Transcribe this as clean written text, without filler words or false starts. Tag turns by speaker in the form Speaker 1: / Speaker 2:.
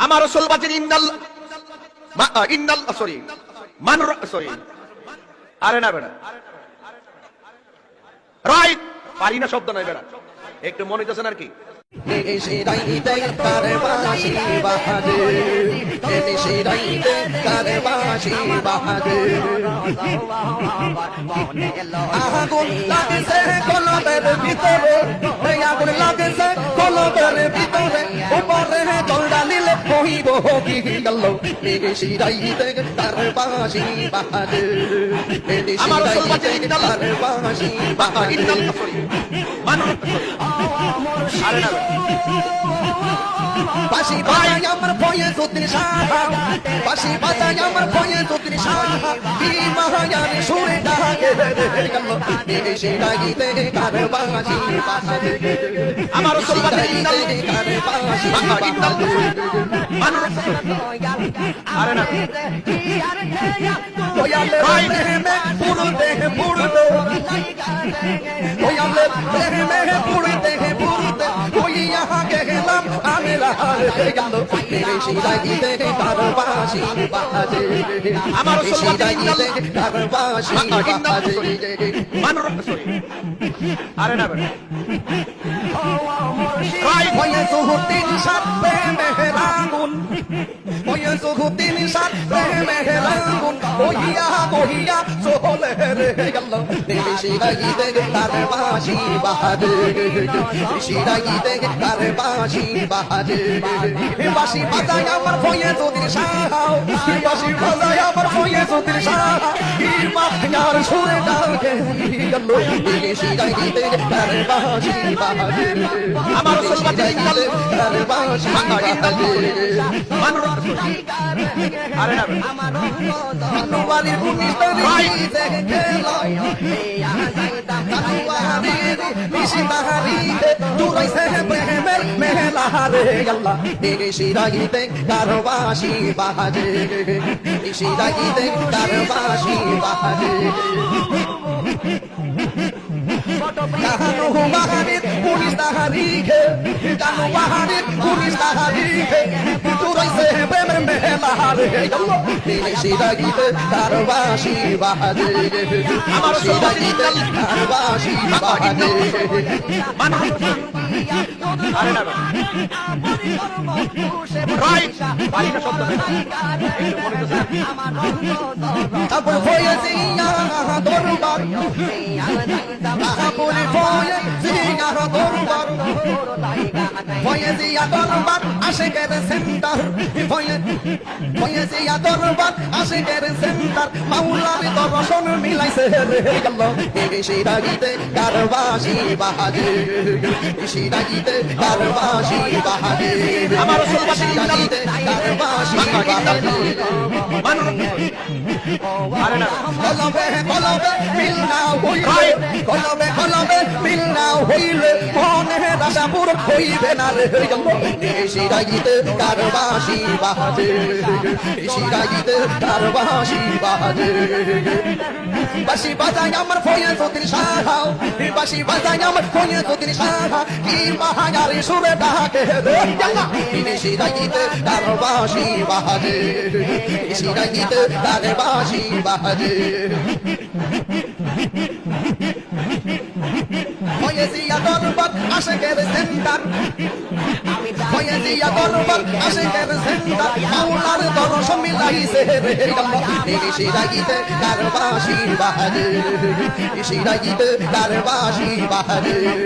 Speaker 1: আমার রাসূল বলেন ইন্নাল সরি মানুর সরি আরে না বেটা রাইট পারি না শব্দ নাই বেটা একটু মনে হইতেছেন আর কি
Speaker 2: নিশিরাইতে কারবাসি বাহাদুর নিশিরাইতে কারবাসি বাহাদুর আগুন লাগছে কলবের ভিতরে আগুন লাগছে কলবের ভিতরে উপরে জলদা নিলে হইব কি গেল নিশিরাইতে কারবাসি বাহাদুর নিশিরাইতে কারবাসি বাহাদুর
Speaker 1: মানুর আরে না
Speaker 2: বাসি বাজায় আমার ভয়ে যতীন সাহা বাসি বাজায় আমার ভয়ে যতীন সাহা কি মহায়ানি সুরে ডাকে গেল দেশে ডাকিতে কারবাসি বাহাদুর
Speaker 1: আমার রাসূল বলেন
Speaker 2: কারবাসি বাহাদুর
Speaker 1: মানুর আরে না
Speaker 2: ওয়ালে মেহে পুরুতে পুরুতে ওয়ালে মেহে পুরুতে পুরুতে ওই ইহা গেলাম আমি লাহে গেল দেশে ডাকিতে কারবাসি বাহাদুর
Speaker 1: আমার রাসূল
Speaker 2: দেশে ডাকিতে কারবাসি বাহাদুর
Speaker 1: মানুর সরি আরে না বেটা রাইট
Speaker 2: ভয়ে যতীন সাত মেহেরাগুন ভয়ে যতীন সাত মেহেরাগুন ওহিয়া ওহিয়া চলে রে গেল দেশে ডাকিতে কারবাসি বাহাদুর দেশে ডাকিতে কারবাসি বাহাদুর বাসি বাজায় আমার ভয়ে যতীন সাহা বাসি বাজায় আমার ভয়ে যতীন সাহা কি মায়ার সুরে ডাকে গেল দেশে ডাকিতে কারবাসি বাহাদুর
Speaker 1: আমার রাসূল বলেন
Speaker 2: কারবাসি বাহাদুর
Speaker 1: মানুর আরে না বেটা
Speaker 2: নওয়ালি গুনিস্তানি দেখে লয় কানুয়ারির মিশিতাহারি দুরাইছে প্রেমের মেলারে আল্লাহ নিশিরাইতে কারবাসি বাহাদুর নিশিরাইতে কারবাসি বাহাদুর কানু বাহাদুর পুলিশ তাহারিকে কানু বাহাদুর পুলিশ তাহারিকে দুরাইছে প্রেমের মেলারে আল্লাহ নিশিরাইতে কারবাসি বাহাদুর
Speaker 1: আমার রাসূল বলেন
Speaker 2: কারবাসি বাহাদুর
Speaker 1: মানুর আরে না বেটা রাইট পারি না শব্দ নাই একটু মনে হইতেছেন
Speaker 2: তারপর ভয়ে জিয়া দরবার তারপর ভয়ে জিয়া দরবার ভয়ে জিয়া দরবার আশিকের সেন্টার ভয়ে জিয়া দরবার আশিকের সেন্টার মাওলার দর্শন মিলাইছে রে গেল দেশে ডাকিতে কারবাসি বাহাদুর দেশে ডাকিতে কারবাসি বাহাদুর
Speaker 1: আমার রাসূল বলেন
Speaker 2: ডাকিতে কারবাসি বাহাদুর
Speaker 1: মানুর আরে না
Speaker 2: কলবে কলবে মিল না হইলে কলবে কলবে মিল না হইলে মনে আশা পূরণ হইবে না রে গেল দেশে ডাকিতে কারবাসি বাহাদুর দেশে ডাকিতে কারবাসি বাহাদুর বাসি বাজায় আমার ভয়ে যতীন সাহা বাসি বাজায় আমার ভয়ে যতীন সাহা কি মহায়ারি সুরে ডাকে রে আল্লাহ দেশে ডাকিতে কারবাসি বাহাদুর দেশে ডাকিতে কারবাসি বাহাদুর ভয়ে জিয়া দরবার আশিকের সেন্টার ভয়ে জিয়া দরবার আশিকের সেন্টার মাওলার দর্শন মিলাইছে রে আল্লাহ দেশে ডাকিতে কারবাসি বাহাদুর দেশে ডাকিতে কারবাসি বাহাদুর